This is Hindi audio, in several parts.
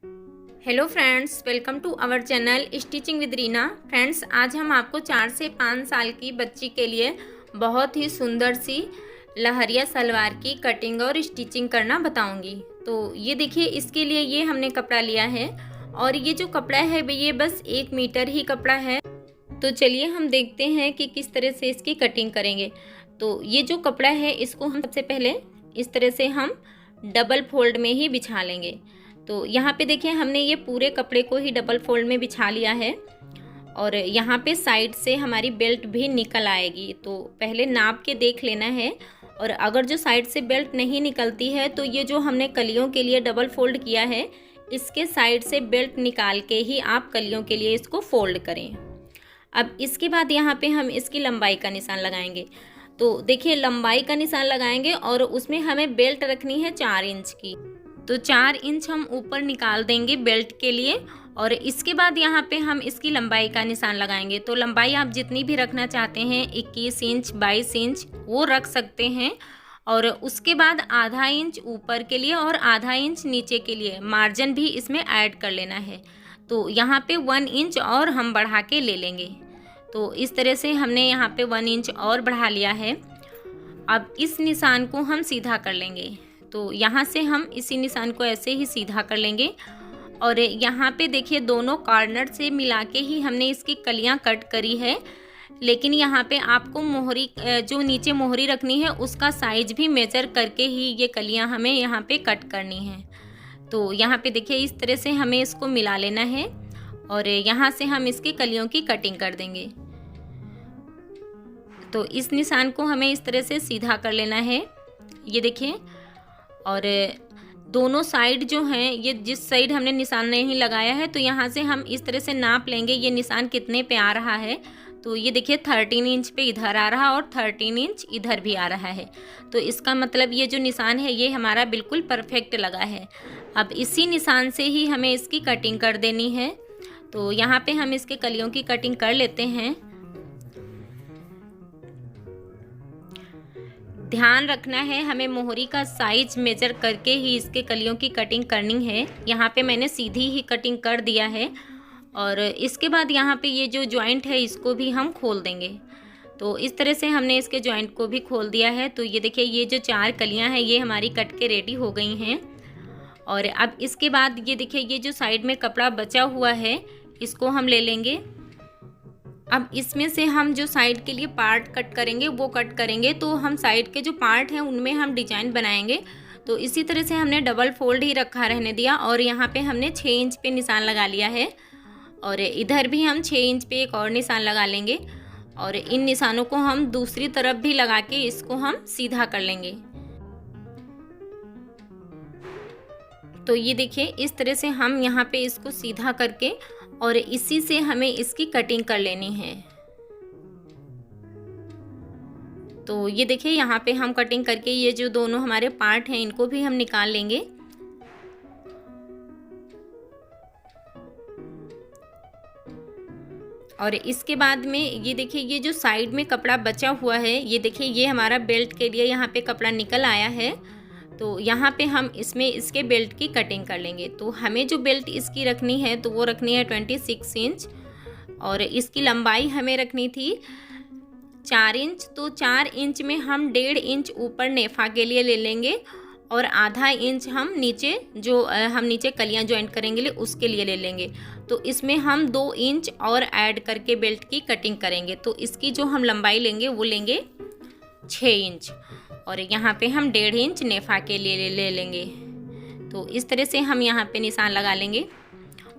Hello friends, welcome to our channel stitching with Reena. Friends, आज हम आपको 4 से 5 साल की बच्ची के लिए बहुत ही सुंदर सी लहरिया सलवार की कटिंग और स्टिचिंग करना बताऊंगी। तो ये देखिए, इसके लिए ये हमने कपड़ा लिया है और ये जो कपड़ा है ये बस 1 मीटर ही कपड़ा है। तो चलिए हम देखते हैं कि किस तरह से इसकी कटिंग करेंगे। तो ये जो कपड़ा है इसको हम सबसे पहले इस तरह से हम डबल फोल्ड में ही बिछा लेंगे। तो यहाँ पे देखिए, हमने ये पूरे कपड़े को ही डबल फोल्ड में बिछा लिया है और यहाँ पे साइड से हमारी बेल्ट भी निकल आएगी। तो पहले नाप के देख लेना है, और अगर जो साइड से बेल्ट नहीं निकलती है तो ये जो हमने कलियों के लिए डबल फोल्ड किया है इसके साइड से बेल्ट निकाल के ही आप कलियों के लिए इसको फोल्ड करें। अब इसके बाद यहाँ पे हम इसकी लंबाई का निशान लगाएंगे। तो देखिए, लंबाई का निशान लगाएंगे और उसमें हमें बेल्ट रखनी है 4 इंच की। तो 4 इंच हम ऊपर निकाल देंगे बेल्ट के लिए, और इसके बाद यहाँ पे हम इसकी लंबाई का निशान लगाएंगे। तो लंबाई आप जितनी भी रखना चाहते हैं, 21 इंच 22 इंच वो रख सकते हैं। और उसके बाद आधा इंच ऊपर के लिए और आधा इंच नीचे के लिए मार्जिन भी इसमें ऐड कर लेना है। तो यहाँ पे 1 इंच और हम बढ़ा के ले लेंगे। तो इस तरह से हमने यहाँ पे 1 इंच और बढ़ा लिया है। अब इस निशान को हम सीधा कर लेंगे। तो यहाँ से हम इसी निशान को ऐसे ही सीधा कर लेंगे, और यहाँ पे देखिए दोनों कॉर्नर से मिला के ही हमने इसकी कलियाँ कट करी है। लेकिन यहाँ पे आपको मोहरी, जो नीचे मोहरी रखनी है उसका साइज भी मेजर करके ही ये कलियाँ हमें यहाँ पे कट करनी है। तो यहाँ पे देखिए, इस तरह से हमें इसको मिला लेना है और यहाँ से हम इसकी कलियों की कटिंग कर देंगे। तो इस निशान को हमें इस तरह से सीधा कर लेना है, ये देखिए। और दोनों साइड जो हैं, ये जिस साइड हमने निशान नहीं लगाया है तो यहाँ से हम इस तरह से नाप लेंगे ये निशान कितने पे आ रहा है। तो ये देखिए 13 इंच पे इधर आ रहा और 13 इंच इधर भी आ रहा है। तो इसका मतलब ये जो निशान है ये हमारा बिल्कुल परफेक्ट लगा है। अब इसी निशान से ही हमें इसकी कटिंग कर देनी है। तो यहाँ पे हम इसके कलियों की कटिंग कर लेते हैं। ध्यान रखना है, हमें मोहरी का साइज मेजर करके ही इसके कलियों की कटिंग करनी है। यहाँ पे मैंने सीधी ही कटिंग कर दिया है, और इसके बाद यहाँ पे ये जो जॉइंट है इसको भी हम खोल देंगे। तो इस तरह से हमने इसके जॉइंट को भी खोल दिया है। तो ये देखिए, ये जो 4 कलियाँ हैं ये हमारी कट के रेडी हो गई हैं। और अब इसके बाद ये देखिए, ये जो साइड में कपड़ा बचा हुआ है इसको हम ले लेंगे। अब इसमें से हम जो साइड के लिए पार्ट कट करेंगे वो कट करेंगे। तो हम साइड के जो पार्ट हैं उनमें हम डिजाइन बनाएंगे। तो इसी तरह से हमने डबल फोल्ड ही रखा रहने दिया, और यहाँ पे हमने 6 इंच पे निशान लगा लिया है, और इधर भी हम 6 इंच पे एक और निशान लगा लेंगे। और इन निशानों को हम दूसरी तरफ भी लगा के इसको हम सीधा कर लेंगे। तो ये देखिए, इस तरह से हम यहाँ पे इसको सीधा करके और इसी से हमें इसकी कटिंग कर लेनी है। तो ये देखिए, यहाँ पे हम कटिंग करके ये जो दोनों हमारे पार्ट हैं इनको भी हम निकाल लेंगे। और इसके बाद में ये देखिए, ये जो साइड में कपड़ा बचा हुआ है ये देखिए, ये हमारा बेल्ट के लिए यहाँ पे कपड़ा निकल आया है। तो यहाँ पे हम इसमें इसके बेल्ट की कटिंग कर लेंगे। तो हमें जो बेल्ट इसकी रखनी है तो वो रखनी है 26 इंच, और इसकी लंबाई हमें रखनी थी 4 इंच। तो 4 इंच में हम 1.5 इंच ऊपर नेफा के लिए ले लेंगे, और आधा इंच हम नीचे, जो हम नीचे कलियाँ ज्वाइंट करेंगे उसके लिए ले लेंगे। तो इसमें हम 2 इंच और ऐड करके बेल्ट की कटिंग करेंगे। तो इसकी जो हम लंबाई लेंगे वो लेंगे 6 इंच, और यहाँ पे हम 1.5 इंच नेफा के लिए ले लेंगे। तो इस तरह से हम यहाँ पे निशान लगा लेंगे,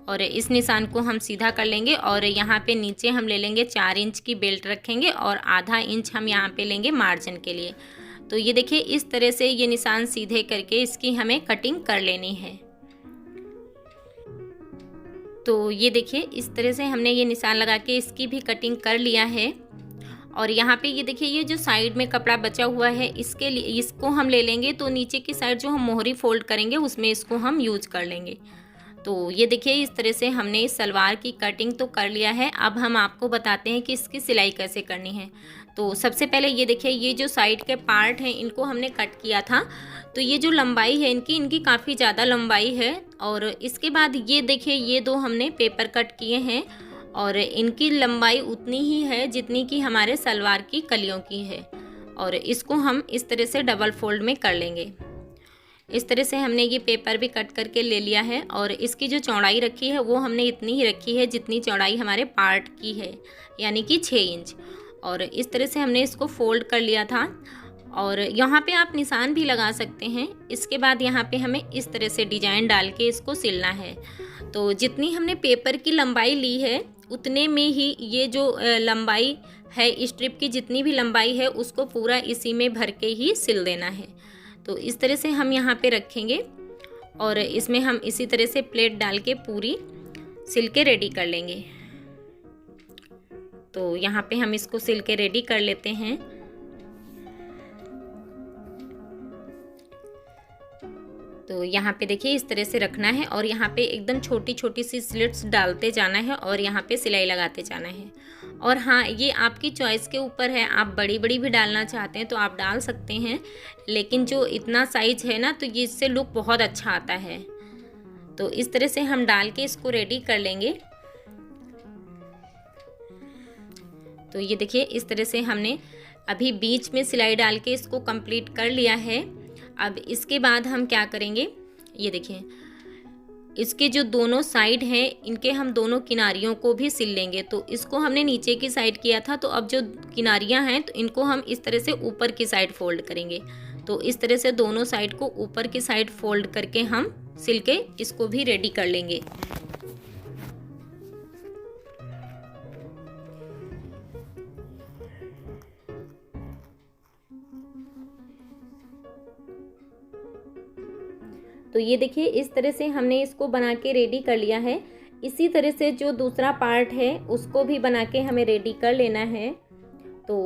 और इस निशान को हम सीधा कर लेंगे। और यहाँ पे नीचे हम ले लेंगे 4 इंच की बेल्ट रखेंगे, और आधा इंच हम यहाँ पे लेंगे मार्जिन के लिए। तो ये देखिए, इस तरह से ये निशान सीधे करके इसकी हमें कटिंग कर लेनी है। तो ये देखिए, इस तरह से हमने ये निशान लगा के इसकी भी कटिंग कर लिया है। और यहाँ पे ये देखिए, ये जो साइड में कपड़ा बचा हुआ है इसके लिए इसको हम ले लेंगे। तो नीचे की साइड जो हम मोहरी फोल्ड करेंगे उसमें इसको हम यूज कर लेंगे। तो ये देखिए, इस तरह से हमने इस सलवार की कटिंग तो कर लिया है। अब हम आपको बताते हैं कि इसकी सिलाई कैसे करनी है। तो सबसे पहले ये देखिए, ये जो साइड के पार्ट हैं इनको हमने कट किया था। तो ये जो लंबाई है इनकी काफ़ी ज़्यादा लंबाई है। और इसके बाद ये देखिए, ये दो हमने पेपर कट किए हैं और इनकी लंबाई उतनी ही है जितनी कि हमारे सलवार की कलियों की है। और इसको हम इस तरह से डबल फोल्ड में कर लेंगे। इस तरह से हमने ये पेपर भी कट करके ले लिया है और इसकी जो चौड़ाई रखी है वो हमने इतनी ही रखी है जितनी चौड़ाई हमारे पार्ट की है, यानी कि 6 इंच। और इस तरह से हमने इसको फोल्ड कर लिया था और यहाँ पे आप निशान भी लगा सकते हैं। इसके बाद यहाँ पे हमें इस तरह से डिजाइन डाल के इसको सिलना है। तो जितनी हमने पेपर की लंबाई ली है उतने में ही ये जो लंबाई है, स्ट्रिप की जितनी भी लंबाई है उसको पूरा इसी में भर के ही सिल देना है। तो इस तरह से हम यहाँ पे रखेंगे और इसमें हम इसी तरह से प्लेट डाल के पूरी सिल के रेडी कर लेंगे। तो यहाँ पे हम इसको सिल के रेडी कर लेते हैं। तो यहाँ पे देखिए इस तरह से रखना है और यहाँ पे एकदम छोटी छोटी सी स्लिट्स डालते जाना है और यहाँ पे सिलाई लगाते जाना है। और हाँ, ये आपकी चॉइस के ऊपर है, आप बड़ी बड़ी भी डालना चाहते हैं तो आप डाल सकते हैं, लेकिन जो इतना साइज है ना तो ये इससे लुक बहुत अच्छा आता है। तो इस तरह से हम डाल के इसको रेडी कर लेंगे। तो ये देखिए इस तरह से हमने अभी बीच में सिलाई डाल के इसको कंप्लीट कर लिया है। अब इसके बाद हम क्या करेंगे, ये देखिए इसके जो दोनों साइड हैं इनके हम दोनों किनारियों को भी सिल लेंगे। तो इसको हमने नीचे की साइड किया था, तो अब जो किनारियां हैं तो इनको हम इस तरह से ऊपर की साइड फोल्ड करेंगे। तो इस तरह से दोनों साइड को ऊपर की साइड फोल्ड करके हम सिल के इसको भी रेडी कर लेंगे। तो ये देखिए इस तरह से हमने इसको बना के रेडी कर लिया है। इसी तरह से जो दूसरा पार्ट है उसको भी बना के हमें रेडी कर लेना है। तो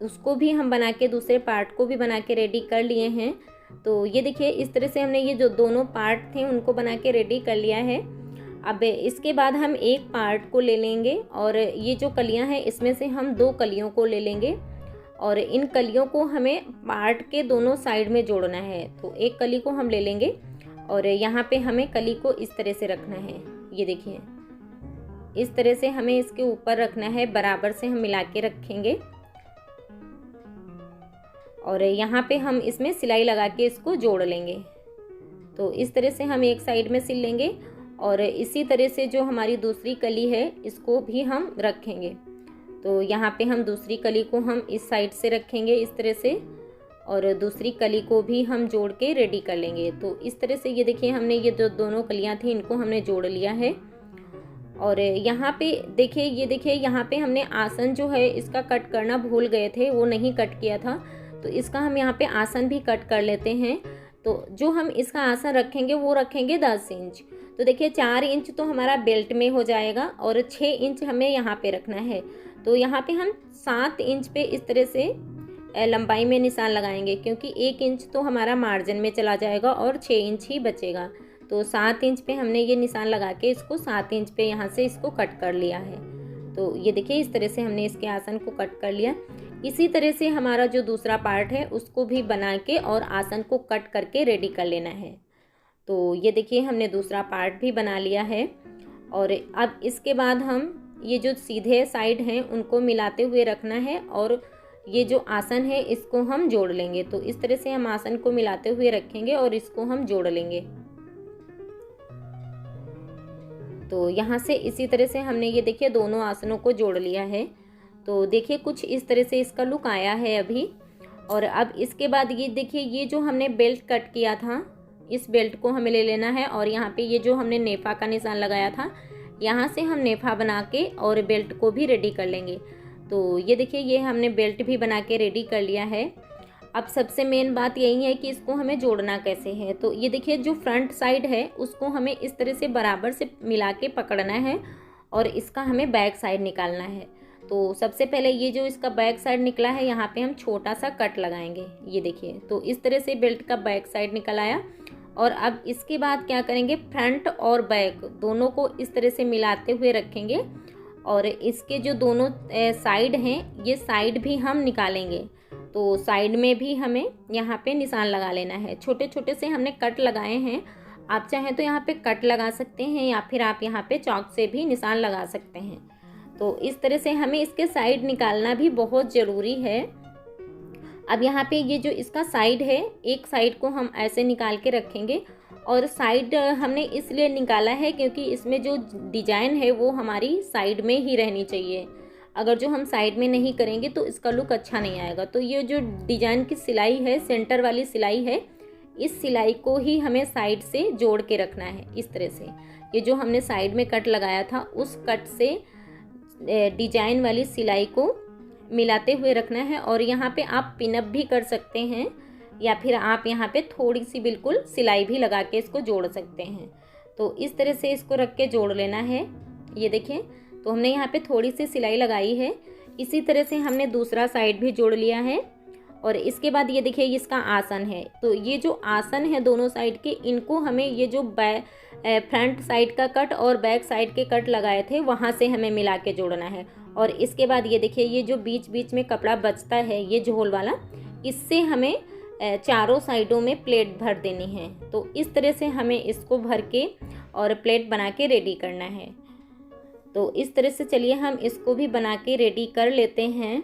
उसको भी हम बना के, दूसरे पार्ट को भी बना के रेडी कर लिए हैं। तो ये देखिए इस तरह से हमने ये जो दोनों पार्ट थे उनको बना के रेडी कर लिया है। अब इसके बाद हम एक पार्ट को ले लेंगे और ये जो कलियां हैं इसमें से हम 2 कलियों को ले लेंगे और इन कलियों को हमें पार्ट के दोनों साइड में जोड़ना है। तो एक कली को हम ले लेंगे और यहाँ पे हमें कली को इस तरह से रखना है। ये देखिए इस तरह से हमें इसके ऊपर रखना है, बराबर से हम मिला के रखेंगे और यहाँ पे हम इसमें सिलाई लगा के इसको जोड़ लेंगे। तो इस तरह से हम एक साइड में सिल लेंगे और इसी तरह से जो हमारी दूसरी कली है इसको भी हम रखेंगे। तो यहाँ पे हम दूसरी कली को हम इस साइड से रखेंगे इस तरह से और दूसरी कली को भी हम जोड़ के रेडी कर लेंगे। तो इस तरह से ये देखिए हमने ये जो दोनों कलियाँ थी इनको हमने जोड़ लिया है। और यहाँ पे देखिए, ये देखिए यहाँ पे हमने आसन जो है इसका कट करना भूल गए थे, वो नहीं कट किया था। तो इसका हम यहाँ पे आसन भी कट कर लेते हैं। तो जो हम इसका आसन रखेंगे वो रखेंगे 10 इंच। तो देखिए 4 इंच तो हमारा बेल्ट में हो जाएगा और 6 इंच हमें यहाँ पे रखना है। तो यहाँ पे हम 7 इंच पे इस तरह से लंबाई में निशान लगाएंगे, क्योंकि 1 इंच तो हमारा मार्जिन में चला जाएगा और 6 इंच ही बचेगा। तो 7 इंच पे हमने ये निशान लगा के इसको 7 इंच पे यहाँ से इसको कट कर लिया है। तो ये देखिए इस तरह से हमने इसके आसन को कट कर लिया। इसी तरह से हमारा जो दूसरा पार्ट है उसको भी बना के और आसन को कट करके रेडी कर लेना है। तो ये देखिए हमने दूसरा पार्ट भी बना लिया है और अब इसके बाद हम ये जो सीधे साइड हैं उनको मिलाते हुए रखना है और ये जो आसन है इसको हम जोड़ लेंगे। तो इस तरह से हम आसन को मिलाते हुए रखेंगे और इसको हम जोड़ लेंगे। तो यहाँ से इसी तरह से हमने ये देखिए दोनों आसनों को जोड़ लिया है। तो देखिए कुछ इस तरह से इसका लुक आया है अभी। और अब इसके बाद ये देखिए ये जो हमने बेल्ट कट किया था इस बेल्ट को हमें ले लेना है और यहाँ पे ये जो हमने नेफा का निशान लगाया था यहाँ से हम नेफा बना के और बेल्ट को भी रेडी कर लेंगे। तो ये देखिए ये हमने बेल्ट भी बना के रेडी कर लिया है। अब सबसे मेन बात यही है कि इसको हमें जोड़ना कैसे है। तो ये देखिए जो फ्रंट साइड है उसको हमें इस तरह से बराबर से मिला के पकड़ना है और इसका हमें बैक साइड निकालना है। तो सबसे पहले ये जो इसका बैक साइड निकला है यहाँ पे हम छोटा सा कट लगाएंगे। ये देखिए तो इस तरह से बेल्ट का बैक साइड निकल आया। और अब इसके बाद क्या करेंगे, फ्रंट और बैक दोनों को इस तरह से मिलाते हुए रखेंगे और इसके जो दोनों साइड हैं ये साइड भी हम निकालेंगे। तो साइड में भी हमें यहाँ पे निशान लगा लेना है। छोटे छोटे से हमने कट लगाए हैं, आप चाहें तो यहाँ पे कट लगा सकते हैं या फिर आप यहाँ पे चॉक से भी निशान लगा सकते हैं। तो इस तरह से हमें इसके साइड निकालना भी बहुत ज़रूरी है। अब यहाँ पे ये जो इसका साइड है, एक साइड को हम ऐसे निकाल के रखेंगे और साइड हमने इसलिए निकाला है क्योंकि इसमें जो डिजाइन है वो हमारी साइड में ही रहनी चाहिए। अगर जो हम साइड में नहीं करेंगे तो इसका लुक अच्छा नहीं आएगा। तो ये जो डिजाइन की सिलाई है, सेंटर वाली सिलाई है, इस सिलाई को ही हमें साइड से जोड़ के रखना है। इस तरह से ये जो हमने साइड में कट लगाया था उस कट से डिजाइन वाली सिलाई को मिलाते हुए रखना है। और यहाँ पे आप पिनअप भी कर सकते हैं या फिर आप यहाँ पे थोड़ी सी बिल्कुल सिलाई भी लगा के इसको जोड़ सकते हैं। तो इस तरह से इसको रख के जोड़ लेना है। ये देखिए, तो हमने यहाँ पे थोड़ी सी सिलाई लगाई है। इसी तरह से हमने दूसरा साइड भी जोड़ लिया है। और इसके बाद ये देखिए इसका आसन है। तो ये जो आसन है दोनों साइड के, इनको हमें ये जो फ्रंट साइड का कट और बैक साइड के कट लगाए थे वहाँ से हमें मिला के जोड़ना है। और इसके बाद ये देखिए ये जो बीच बीच में कपड़ा बचता है, ये झोल वाला, इससे हमें चारों साइडों में प्लेट भर देनी है। तो इस तरह से हमें इसको भर के और प्लेट बना के रेडी करना है। तो इस तरह से चलिए हम इसको भी बना के रेडी कर लेते हैं।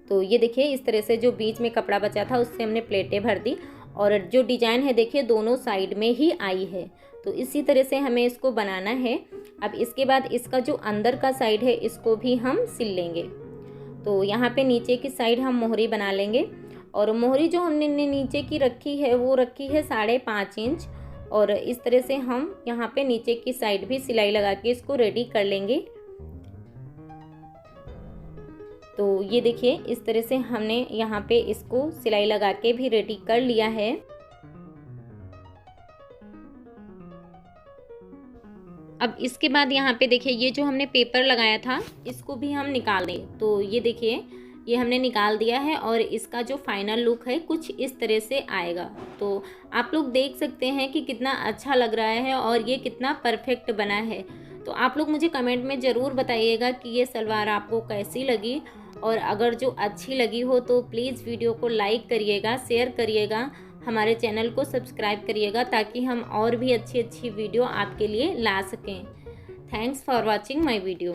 तो ये देखिए इस तरह से जो बीच में कपड़ा बचा था उससे हमने प्लेटें भर दी और जो डिजाइन है देखिए दोनों साइड में ही आई है। तो इसी तरह से हमें इसको बनाना है। अब इसके बाद इसका जो अंदर का साइड है इसको भी हम सिल लेंगे। तो यहाँ पे नीचे की साइड हम मोहरी बना लेंगे। और मोहरी जो हमने नीचे की रखी है वो रखी है 5.5 इंच। और इस तरह से हम यहाँ पे नीचे की साइड भी सिलाई लगा के इसको रेडी कर लेंगे। तो ये देखिए इस तरह से हमने यहाँ पे इसको सिलाई लगा के भी रेडी कर लिया है। अब इसके बाद यहाँ पे देखिए ये जो हमने पेपर लगाया था इसको भी हम निकाल दें। तो ये देखिए ये हमने निकाल दिया है और इसका जो फाइनल लुक है कुछ इस तरह से आएगा। तो आप लोग देख सकते हैं कि कितना अच्छा लग रहा है और ये कितना परफेक्ट बना है। तो आप लोग मुझे कमेंट में ज़रूर बताइएगा कि ये सलवार आपको कैसी लगी। और अगर जो अच्छी लगी हो तो प्लीज़ वीडियो को लाइक करिएगा, शेयर करिएगा, हमारे चैनल को सब्सक्राइब करिएगा ताकि हम और भी अच्छी अच्छी वीडियो आपके लिए ला सकें। Thanks for watching my video.